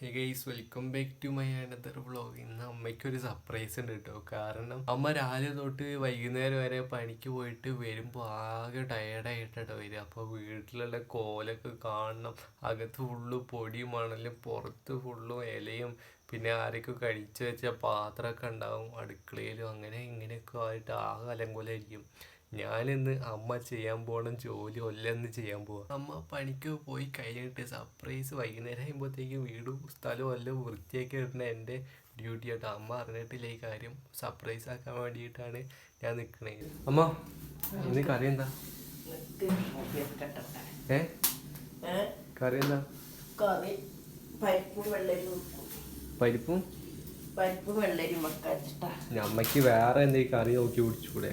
Hey guys, welcome back to my another vlog. ഇന്ന് അമ്മയ്ക്കൊരു surprise ഉണ്ട് കേട്ടോ. കാരണം അമ്മ രാവിലെ തൊട്ട് വൈകുന്നേരം വരെ പണിക്ക് പോയിട്ട് വരുമ്പോൾ ആകെ ടയേർഡായിട്ടോ വരിക. അപ്പോൾ വീട്ടിലുള്ള കോലൊക്കെ കാണണം. അകത്ത് ഫുള്ള് പൊടിയും മണലും, പുറത്ത് ഫുള്ളും ഇലയും, പിന്നെ ആരൊക്കെ കഴിച്ചു വെച്ച പാത്രമൊക്കെ ഉണ്ടാവും അടുക്കളയിലും. അങ്ങനെ ഇങ്ങനെയൊക്കെ ആയിട്ട് ആകെ അലങ്കോലമായിരിക്കും. ഞാനിന്ന് അമ്മ ചെയ്യാൻ പോകണം ജോലി ഒല്ലെന്ന് ചെയ്യാൻ പോവാ. അമ്മ പണിക്ക് പോയി കഴിഞ്ഞിട്ട് സർപ്രൈസ് വൈകുന്നേരം ആകുമ്പോഴത്തേക്കും വീടും സ്ഥലവും എല്ലാം വൃത്തിയാക്കി ഇടുന്ന എൻ്റെ ഡ്യൂട്ടി ആട്ടോ. അമ്മ അറിഞ്ഞിട്ടില്ല ഈ കാര്യം. സർപ്രൈസ് ആക്കാൻ വേണ്ടിയിട്ടാണ് ഞാൻ നിൽക്കണത്. അമ്മ ഇന്ന് കറി എന്താ? കറി എന്താ? പരിപ്പും വെള്ളരിയും അമ്മയ്ക്ക് വേറെ എന്തെങ്കിലും കറി നോക്കി പിടിച്ചൂടെ?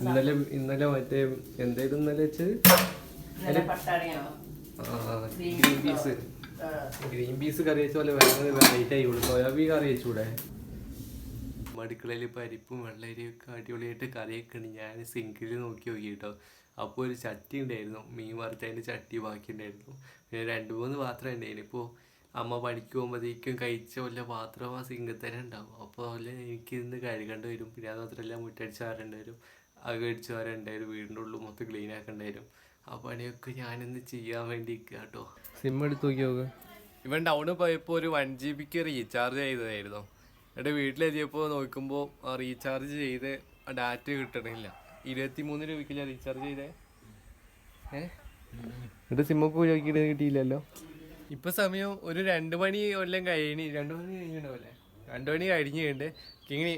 ഇന്നലെ മറ്റേ എന്തായിരുന്നു ഇന്നലെ വെച്ചത്? ഗ്രീൻ പീസ് കറി വെച്ച പോലെ വേറെ വെറൈറ്റി ആയി സോയാബീൻ കറി വെച്ചൂടെ? അടുക്കളയിൽ പരിപ്പും വെള്ളരിയൊക്കെ അടിപൊളിയായിട്ട് കറിയൊക്കെ ഉണ്ട്. ഞാൻ സിങ്കിൽ നോക്കി കേട്ടോ. അപ്പോൾ ഒരു ചട്ടി ഉണ്ടായിരുന്നു, മീൻ വറുത്തതിൻ്റെ ചട്ടി ബാക്കി ഉണ്ടായിരുന്നു. പിന്നെ 2-3 പാത്രം ഉണ്ടായിരുന്നു. ഇപ്പോൾ അമ്മ പണിക്ക് പോകുമ്പോഴത്തേക്കും കഴിച്ച വല്ല പാത്രം ആ സിങ്കിൽ തന്നെ ഉണ്ടാവും. അപ്പോൾ അതിൽ എനിക്ക് ഇന്ന് കഴുകേണ്ടി വരും. പിന്നെ അത് മാത്രമല്ല മുറ്റടിച്ച് വാരേണ്ടി വരും, അകടിച്ച് വാരേണ്ടി വരും, വീടിൻ്റെ ഉള്ളിൽ മൊത്തം ക്ലീൻ ആക്കേണ്ടി വരും. ആ പണിയൊക്കെ ഞാനിന്ന് ചെയ്യാൻ വേണ്ടി നിൽക്കുക കേട്ടോ. സിം എടുത്ത് നോക്കി നോക്ക്. ഇവൻ ടൗണിൽ പോയപ്പോൾ ഒരു 1 GB റീചാർജ് ചെയ്തതായിരുന്നു. എൻ്റെ വീട്ടിലെത്തിയപ്പോൾ നോക്കുമ്പോൾ റീചാർജ് ചെയ്ത് ഡാറ്റ കിട്ടണില്ല. 23 രൂപയ്ക്കില്ല റീചാർജ് ചെയ്തേ. എന്നിട്ട് സിമ്മൊക്കെ നോക്കിയിട്ട് കിട്ടിയില്ലല്ലോ. ഇപ്പം സമയം ഒരു 2 മണി കൊല്ലം കഴിഞ്ഞ് 2 മണി കഴിഞ്ഞിട്ടുണ്ടാവില്ലേ? 2 മണി കഴിഞ്ഞിട്ടുണ്ട്. കിങ്ങിണി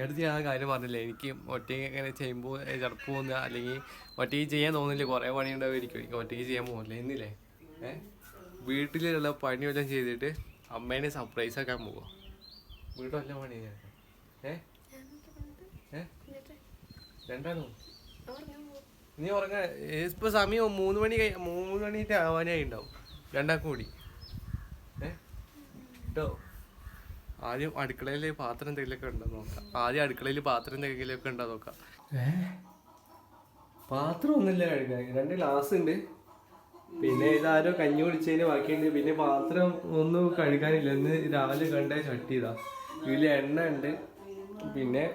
അടുത്ത് ഞാൻ ആ കാര്യം പറഞ്ഞില്ലേ, എനിക്ക് ഒറ്റയ്ക്ക് ഇങ്ങനെ ചെയ്യുമ്പോൾ ചടപ്പ് പോകുന്ന, അല്ലെങ്കിൽ ഒറ്റയ്ക്ക് ചെയ്യാൻ തോന്നില്ല, കുറേ പണി ഉണ്ടാവുമായിരിക്കും. എനിക്ക് ഒറ്റയ്ക്ക് ചെയ്യാൻ പോകില്ല എന്നില്ലേ. വീട്ടിലുള്ള പണി വല്ലതും ചെയ്തിട്ട് അമ്മേനെ സർപ്രൈസ് ആക്കാൻ പോവാം. വീട്ടിൽ വല്ല പണി രണ്ടാണോ? നീ ഉറങ്ങ. ഇപ്പൊ സമയം 3 മണിക്ക് ആവാനായി ഉണ്ടാവും. 2 കൂടി കേട്ടോ. ആദ്യം അടുക്കളയിൽ പാത്രം എന്തെങ്കിലുമൊക്കെ ഉണ്ടോ നോക്കാം. പാത്രം ഒന്നുമില്ല കഴുകാൻ. 2 ഗ്ലാസ് ഉണ്ട്. പിന്നെ ഇതാരോ കഞ്ഞി കുടിച്ചതിന് ബാക്കിയുണ്ട്. പിന്നെ പാത്രം ഒന്നും കഴുകാനില്ല. ഇന്ന് രാവിലെ കണ്ട ചട്ടി ഇതാ. ഇതിൽ എണ്ണ ഉണ്ട്. പിന്നെ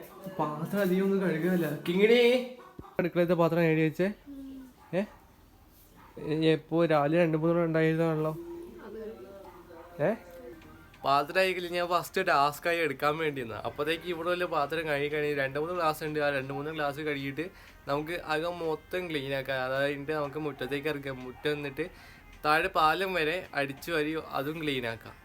പാത്രം അധികം ഒന്നും കഴുകാനില്ല. കിങ്ങിണി അടുക്കളത്തെ പാത്രം നേടി വെച്ചേ. എപ്പോ രാവിലെ 2-3 ഉണ്ടായിരുന്നാണല്ലോ. പാത്രം കഴിക്കില്ല. ഞാൻ ഫസ്റ്റ് ടാസ്ക്കായി എടുക്കാൻ വേണ്ടി നിന്നാ. അപ്പോഴത്തേക്ക് ഇവിടെ വല്ല പാത്രം കഴിഞ്ഞ് 2-3 ഗ്ലാസ് ഉണ്ട്. ആ 2-3 ഗ്ലാസ് കഴുകിയിട്ട് നമുക്ക് അകം മൊത്തം ക്ലീൻ ആക്കാം. അതായത് നമുക്ക് മുറ്റത്തേക്ക് ഇറക്കാം. മുറ്റം എന്നിട്ട് താഴെ പാലം വരെ അടിച്ചു വരി അതും ക്ലീൻ ആക്കാം.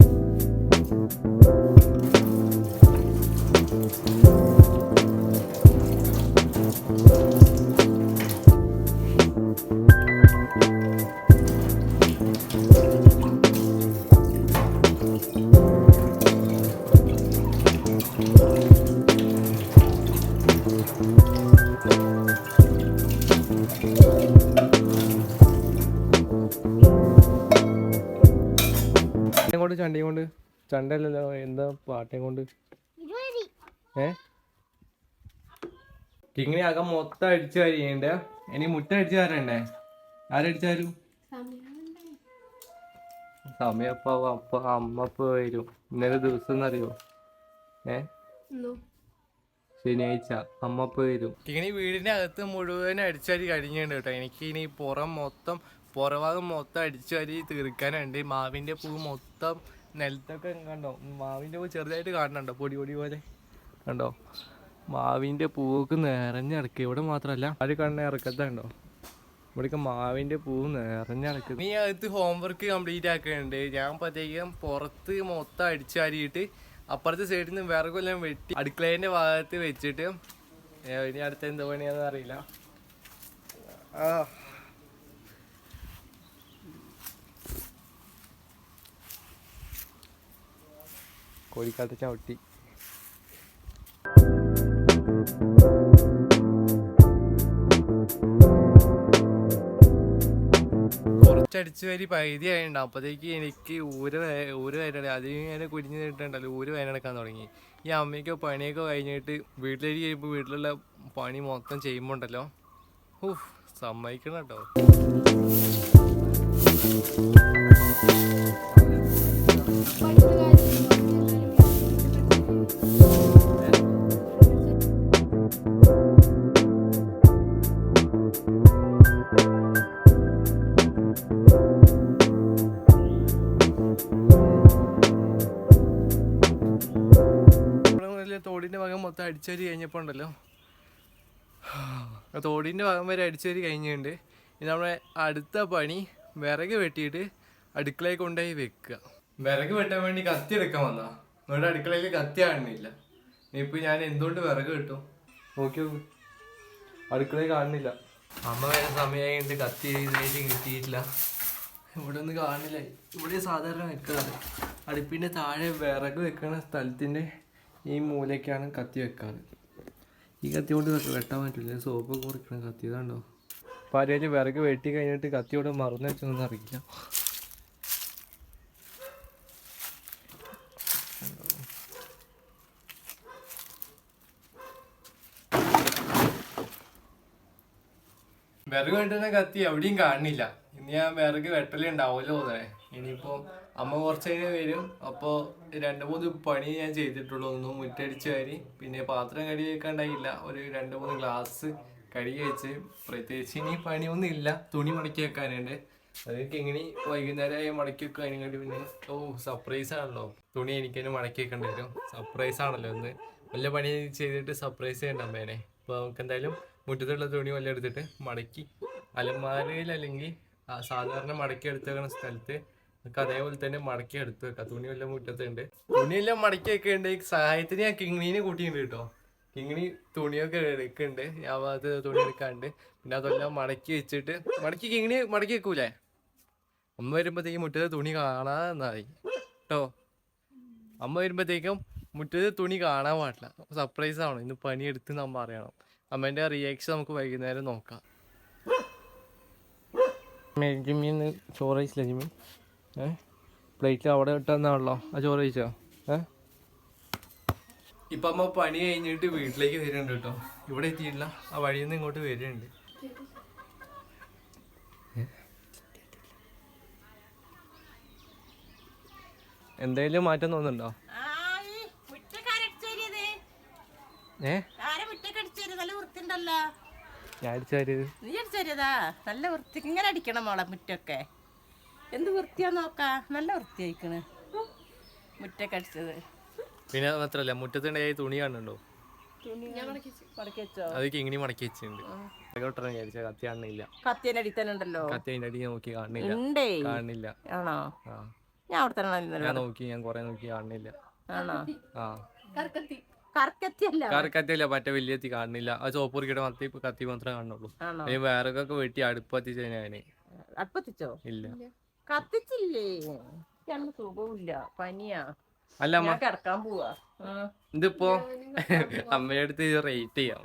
ചണ്ടയും കൊണ്ട് ചണ്ടല്ലോ, എന്താ പാട്ടയും കൊണ്ട് കിങ്ങിണി അകം മൊത്തം അടിച്ചു വരികയുണ്ട്. ഇനി മുറ്റം അടിച്ചു തരണ്ടേ? ആരടിച്ചാലും സമയപ്പാവും. അപ്പൊ അമ്മ വരും. ഇന്നലെ ദിവസം എന്നറിയോ? ശനിയാഴ്ച അമ്മ വരും. കിങ്ങിണി വീടിന്റെ അകത്ത് മുഴുവൻ അടിച്ചരി കഴിഞ്ഞിട്ടുണ്ട് കേട്ടോ. എനിക്ക് ഇനി പുറഭാഗം മൊത്തം അടിച്ചരി തീർക്കാനുണ്ട്. മാവിന്റെ പൂ മൊത്തം നിലത്തൊക്കെ കണ്ടോ? മാവിന്റെ പൂ ചെറുതായിട്ട് കാണുന്നുണ്ടോ? പൊടി പോലെ കണ്ടോ? മാവിന്റെ പൂവൊക്കെ നിറഞ്ഞിറക്കുക. ഇവിടെ മാത്രമല്ല ആര് കണ്ണ ഇറക്കത്തുണ്ടോ? ഇവിടേക്ക് മാവിന്റെ പൂവ് നിറഞ്ഞിറക്കുക. നീ അകത്ത് ഹോംവർക്ക് കംപ്ലീറ്റ് ആക്കുന്നുണ്ട്. ഞാൻ അപ്പോഴത്തേക്കും പുറത്ത് മൊത്തം അടിച്ചാരിയിട്ട് അപ്പുറത്തെ സൈഡിൽ നിന്ന് വിറകൊല്ലാം വെട്ടി അടുക്കളേന്റെ ഭാഗത്ത് വെച്ചിട്ട് ഇനി അടുത്ത എന്താ പണിയാന്ന് അറിയില്ല. കോഴിക്കാത്ത ചവിട്ടി. കുറച്ചടിച്ചു വരി പകുതി ആയിട്ടുണ്ടാവും. അപ്പോഴത്തേക്ക് എനിക്ക് ഊര് വരണം. അതിന് ഞാൻ കുരിഞ്ഞ് നിട്ടുണ്ടല്ലോ, ഊര് വയനെടുക്കാൻ തുടങ്ങി. ഈ അമ്മയ്ക്കോ പണിയൊക്കെ കഴിഞ്ഞിട്ട് വീട്ടിലേക്ക് കഴിയുമ്പോൾ വീട്ടിലുള്ള പണി മൊത്തം ചെയ്യുമ്പോൾ ഉണ്ടല്ലോ, സമ്മതിക്കണം കേട്ടോ. തോടിൻ്റെ ഭാഗം മൊത്തം അടിച്ചേരി കഴിഞ്ഞപ്പോൾ ഉണ്ടല്ലോ, തോടിൻ്റെ ഭാഗം വരെ അടിച്ചേരി കഴിഞ്ഞിട്ടുണ്ട്. ഇനി നമ്മുടെ അടുത്ത പണി വിറക് വെട്ടിയിട്ട് അടുക്കളയിൽ കൊണ്ടുപോയി വെക്കുക. വിറക് വെട്ടാൻ വേണ്ടി കത്തി എടുക്കാൻ വന്നാ, നമ്മുടെ അടുക്കളയിൽ കത്തി കാണുന്നില്ല. ഇനിയിപ്പോൾ ഞാൻ എന്തുകൊണ്ട് വിറക് കിട്ടും? നോക്കി നോക്ക്, അടുക്കളയിൽ കാണുന്നില്ല. അമ്മ വേറെ സമയമായിട്ട് കത്തി ഇതിലേക്ക് കിട്ടിയിട്ടില്ല. ഇവിടെ ഒന്നും കാണില്ല. ഇവിടെ സാധാരണ വെക്കാറ് അടുപ്പിൻ്റെ താഴെ വിറക് വെക്കുന്ന സ്ഥലത്തിൻ്റെ ഈ മൂലയ്ക്കാണ് കത്തി വെക്കാറ്. ഈ കത്തി കൊണ്ട് വെട്ടാൻ പറ്റില്ല, സോപ്പ് കുറയ്ക്കണം കത്തി. ഇതാണ്ടോ അപ്പോൾ ആരെയും വിറക് വെട്ടി കഴിഞ്ഞിട്ട് കത്തിയോടെ മറന്നു വെച്ചൊന്നും അറിയില്ല. വിറക് വെട്ടുന്ന കത്തി എവിടെയും കാണുന്നില്ല. ഇനി ഞാൻ വിറക് വെട്ടലുണ്ടാവുമല്ലോ തോന്നണേ. ഇനിയിപ്പോൾ അമ്മ കുറച്ച് കഴിഞ്ഞ് വരും. അപ്പോൾ 2-3 പണി ഞാൻ ചെയ്തിട്ടുള്ളൂ. ഒന്ന് മുറ്റടിച്ച് കരി, പിന്നെ പാത്രം കഴുകി വെക്കാണ്ടായില്ല. ഒരു 2-3 ഗ്ലാസ് കഴുകി വെച്ച്. പ്രത്യേകിച്ച് ഇനി പണിയൊന്നും ഇല്ല. തുണി മടക്കി വെക്കാനുണ്ട്. അതൊക്കെ ഇങ്ങനെ വൈകുന്നേരമായി മടക്കി വെക്കാനും പിന്നെ സർപ്രൈസ് ആണല്ലോ. തുണി എനിക്ക് തന്നെ മടക്കി വെക്കേണ്ടി വരും. സർപ്രൈസ് ആണല്ലോ, ഒന്ന് വല്ല പണി ചെയ്തിട്ട് സർപ്രൈസ് ചെയ്യണ്ട അമ്മേനെ. അപ്പോൾ നമുക്ക് എന്തായാലും മുറ്റത്തുള്ള തുണി വല്ല എടുത്തിട്ട് മടക്കി അലമാരയിൽ അല്ലെങ്കിൽ സാധാരണ മടക്കി എടുത്ത് വെക്കുന്ന സ്ഥലത്ത് നമുക്ക് അതേപോലെ തന്നെ മടക്കി എടുത്ത് വെക്കാം. തുണി വല്ല മുറ്റത്തുണ്ട്, തുണിയെല്ലാം മടക്കി വെക്കുന്നുണ്ട്. സഹായത്തിന് ഞാൻ കിങ്ങിണീനെ കൂട്ടിയിട്ടുണ്ട് കേട്ടോ. കിങ്ങിണി തുണിയൊക്കെ എടുക്കുന്നുണ്ട്. ഞാൻ ഭാഗത്ത് തുണി എടുക്കാണ്ട്. പിന്നെ അതെല്ലാം മടക്കി വെച്ചിട്ട് കിങ്ങിണി മടക്കി വെക്കൂലേ? അമ്മ വരുമ്പോഴത്തേക്കും മുറ്റത്ത് തുണി കാണാന്നായി കേട്ടോ. അമ്മ വരുമ്പോഴത്തേക്കും മുറ്റത്ത് തുണി കാണാൻ പാടില്ല. സർപ്രൈസ് ആവണം. ഇന്ന് പണിയെടുത്ത് നമ്മ അറിയണം. അമ്മേൻ്റെ റിയാക്ഷൻ നമുക്ക് വൈകുന്നേരം നോക്കാം. ജിമ്മിന്ന് ചോറ് കഴിച്ചില്ല? ജിമ്മി പ്ലേറ്റിൽ അവിടെ ഇട്ടെന്നാണല്ലോ ആ ചോറ് കഴിച്ചോ? ഇപ്പം അമ്മ പണി കഴിഞ്ഞിട്ട് വീട്ടിലേക്ക് വരുന്നുണ്ട് കേട്ടോ. ഇവിടെ എത്തിയിട്ടില്ല, ആ വഴിയിൽ നിന്ന് ഇങ്ങോട്ട് വരുന്നുണ്ട്. എന്തെങ്കിലും മാറ്റം തോന്നുന്നുണ്ടോ? നല്ല വൃത്തി ഇങ്ങനെ അടിക്കണം മോളെ. മുറ്റൊക്കെ എന്ത് വൃത്തിയാ നോക്കാ, നല്ല വൃത്തിയായിക്കണ് മുറ്റൊക്കെ അടിച്ചത്. പിന്നെ മാത്രല്ല മുറ്റത്തുണ്ടായി തുണി കാണുന്നുണ്ടോ? അത് ഇങ്ങനെ മടക്കി വെച്ചിട്ടുണ്ട്. കത്തി കാണില്ല. കത്തിയുടെ അടി തന്നെ ഉണ്ടല്ലോ. കത്തി അതിന്റെ അടി നോക്കി കാണില്ല. കാണില്ല. ആണോ? ഞാൻ അവിടെ തന്നെ ഞാൻ നോക്കി, ഞാൻ കൊറേ നോക്കി കാണുന്നില്ല. ആണോ? ആ കറക്കത്തിയല്ല, മറ്റേ വലിയ കത്തി കാണുന്നില്ല. ആ ചോപ്പൂറിക്കിടെ കത്തി മാത്രമേ കാണുന്നുള്ളൂ. വേറൊക്കെ വെട്ടി അടുപ്പത്തിച്ച ഞാന്. അടുപ്പത്തിച്ചോ? ഇല്ല, കത്തിച്ചില്ലേ. സുഖമില്ല, പനിയാ. അല്ല അമ്മ കിടക്കാൻ പോവാ. ഇതിപ്പോ അമ്മയുടെ അടുത്ത് റേറ്റ് ചെയ്യാം.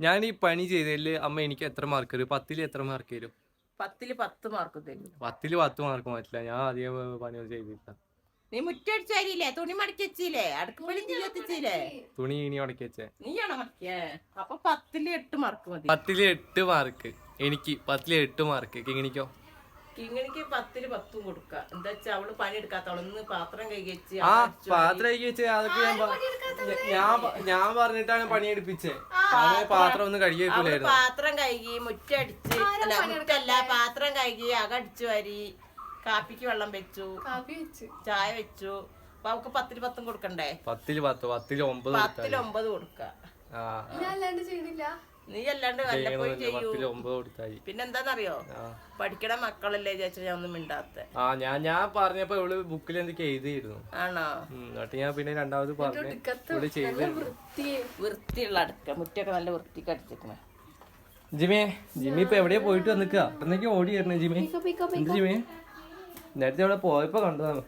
ഞാൻ ഈ പണി ചെയ്തതില് അമ്മ എനിക്ക് എത്ര മാർക്ക് തരും? 10ൽ എത്ര മാർക്ക് തരും? 10ൽ 10 മാർക്ക് തരും. 10ൽ 10 മാർക്ക് പറ്റില്ല. ഞാൻ അധികം പണിയൊന്നും ചെയ്തില്ല. നീ മുറ്റടിച്ചാരില്ലേ? തുണി മടക്കി വെച്ചില്ലേ? അടുക്കള തീ കത്തിച്ചില്ലേ? തുണി ഇനി മടക്കി വെച്ചേ. നീയാണോ മടക്കിയേ? അപ്പൊ 10ൽ 8 മാർക്ക് മതി. 10ൽ 8 മാർക്ക് എനിക്ക്. 10ൽ 8 മാർക്ക്. കിങ്ങിണിക്കോ? കിങ്ങിണിക്ക് 10ൽ 10 കൊടുക്കാം. എന്താ വെച്ചാ അവള് പണി എടുക്കാത്തോളന്ന് പാത്രം കൈ വെച്ച്. പാത്രം കൈ വെച്ച് അതൊക്കെ ഞാൻ പറഞ്ഞിട്ടാണ് പണി എടുപ്പിച്ചേ. പാത്രം ഒന്നും കഴുകി വെക്കൂലായിരുന്നു. പാത്രം കഴുകി, മുറ്റടിച്ച്, മുറ്റല്ല പാത്രം കഴുകി, അകടിച്ചു വരി, കാപ്പിക്ക് വെള്ളം വെച്ചു, ചായ വെച്ചു. അപ്പൊ അവക്ക് 10ൽ 10 കൊടുക്കണ്ടേ? 10ൽ 10, 10ൽ 9. 10ൽ 9 കൊടുക്കാം. നീ അല്ലാണ്ട് വല്ലപ്പോഴും ചെയ്യൂ. പിന്നെന്താന്നറിയോ, പഠിക്കണ മക്കളല്ലേ ചേച്ചി ഞാൻ ഒന്നും മിണ്ടാത്ത. ഞാൻ പറഞ്ഞപ്പോ ഇവള് ബുക്കിൽ എന്തൊക്കെ എഴുതിയിരുന്നു. ആണോ? എന്നിട്ട് ഞാൻ പിന്നെ രണ്ടാമത് പറഞ്ഞു വൃത്തിയുള്ള അടുക്ക. മുറ്റൊക്കെ നല്ല വൃത്തിക്ക് അടിച്ചിരിക്കണേ. ജിമി ഇപ്പൊ എവിടെയാ പോയിട്ട് വന്നിക്കാ? എന്നൊക്കെ ഓടി വരണേ ജിമി? എന്ത് ജിമി? നേരത്തെ അവിടെ പോയപ്പോ കണ്ടതാണ്.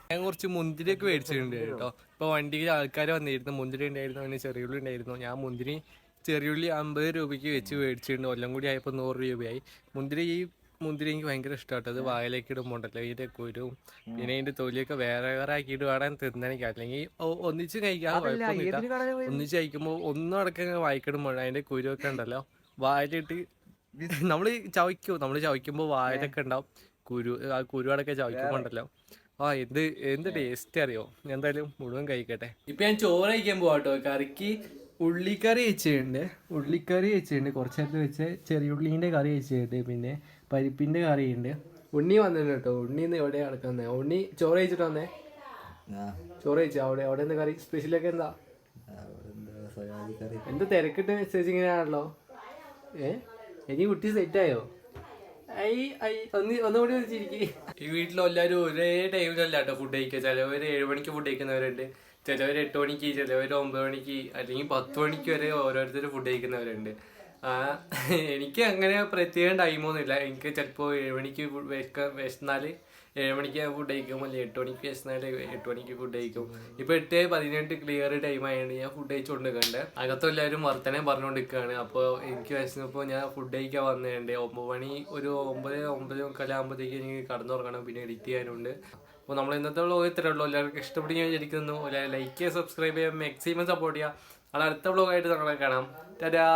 ഞാൻ കുറച്ച് മുന്തിരിയൊക്കെ മേടിച്ചിട്ടുണ്ട് കേട്ടോ. ഇപ്പൊ വണ്ടിയിൽ ആൾക്കാർ വന്നിരുന്നു. മുന്തിരി ഉണ്ടായിരുന്നു, പിന്നെ ചെറിയുള്ളി ഉണ്ടായിരുന്നു. ഞാൻ മുന്തിരി ചെറിയുള്ളി 50 രൂപയ്ക്ക് വെച്ച് മേടിച്ചിട്ടുണ്ട്. കൊല്ലം കൂടി ആയപ്പോൾ 100 രൂപയായി. മുന്തിരി എനിക്ക് ഭയങ്കര ഇഷ്ടമാട്ടോ. അത് വായിലേക്ക് ഇടുമ്പോണ്ടല്ലോ ഇതിന്റെ കുരുവും പിന്നെ അതിന്റെ തൊലിയൊക്കെ വേറെ ആക്കിയിട്ട് വേണം തിന്നാനിക്ക്. അല്ലെങ്കിൽ ഒന്നിച്ച് കഴിക്കാൻ കുഴപ്പമൊന്നുമില്ല. ഒന്നിച്ച് കഴിക്കുമ്പോൾ ഒന്നും അടക്കം വായിക്കിടുമ്പോൾ അതിന്റെ കുരുവൊക്കെ ഉണ്ടല്ലോ വായിലിട്ട് നമ്മൾ ചവയ്ക്കുമ്പോൾ വായിലൊക്കെ ഉണ്ടാവും. ആ കുരുവടക്കെ ചവയ്ക്കുമ്പോണ്ടല്ലോ എന്ത് ടേസ്റ്റ് അറിയോ. എന്തായാലും മുഴുവൻ കഴിക്കട്ടെ. ഇപ്പൊ ഞാൻ ചോറ് കഴിക്കാൻ പോവാട്ടോ. കറിക്ക് ഉള്ളിക്കറി വെച്ചിട്ടുണ്ട് കുറച്ച് നേരത്തെ വെച്ച് ചെറിയ ഉള്ളീൻ്റെ കറി വെച്ചിട്ടുണ്ട്. പിന്നെ പരിപ്പിൻ്റെ കറിയുണ്ട്. ഉണ്ണി വന്നിട്ടുണ്ട് കേട്ടോ. ഉണ്ണി ഇന്ന് എവിടെ നടക്കുന്നത്? ഉണ്ണി ചോറ് കഴിച്ചിട്ട് വന്നേ? ചോറ് കഴിച്ചാ? അവിടെ എന്താ കറി സ്പെഷ്യലൊക്കെ എന്താ? എന്താ തിരക്കിട്ട് മെസ്സേജ് ഇങ്ങനെയാണല്ലോ. ഇനി കുട്ടി സെറ്റായോ? ഒന്നുകൂടി വെച്ചിരിക്കും. ഈ വീട്ടിലെല്ലാവരും ഒരേ ടൈമിലല്ല കേട്ടോ ഫുഡ് കഴിക്കുക. ചിലവർ 7 മണിക്ക് ഫുഡ് കഴിക്കുന്നവരുണ്ട്, ചിലവർ 8 മണിക്ക്, ചിലവർ 9 മണിക്ക്, അല്ലെങ്കിൽ 10 മണിക്ക് വരെ ഓരോരുത്തർ ഫുഡ് കഴിക്കുന്നവരുണ്ട്. എനിക്ക് അങ്ങനെ പ്രത്യേകം ടൈമൊന്നുമില്ല. എനിക്ക് ചിലപ്പോൾ 7 മണിക്ക് വിശന്നാൽ 7 മണിക്ക് ഞാൻ ഫുഡ് കഴിക്കും, അല്ലെങ്കിൽ 8 മണിക്ക് വിശന്നാൽ 8 മണിക്ക് ഫുഡ് കഴിക്കും. ഇപ്പൊ 8:18 ക്ലിയർ ടൈം ആയതുകൊണ്ട് ഞാൻ ഫുഡ് കഴിച്ചുകൊണ്ട് നിൽക്കണ്ടേ. അകത്തെല്ലാവരും വർത്തനം പറഞ്ഞുകൊണ്ട് നിൽക്കുകയാണ്. അപ്പോൾ എനിക്ക് വിശന്നപ്പോൾ ഞാൻ ഫുഡ് കഴിക്കാൻ വന്നതുണ്ട്. 9 മണി, ഒരു 9-9:15 ആകുമ്പോഴത്തേക്ക് എനിക്ക് കടന്നുറങ്ങണം, പിന്നെ എഡിറ്റ് ചെയ്യാനുണ്ട്. അപ്പോൾ നമ്മൾ ഇന്നത്തെ വ്ളോഗ് ഇത്രയേ ഉള്ളൂ. എല്ലാവർക്കും ഇഷ്ടപ്പെട്ട് ഞാൻ വിചാരിക്കുന്നു. ലൈക്ക് ചെയ്യുക, സബ്സ്ക്രൈബ് ചെയ്യുക, മാക്സിമം സപ്പോർട്ട് ചെയ്യുക. അടുത്ത വ്ളോഗായിട്ട് നമ്മളെ കാണാം. ടാറ്റാ.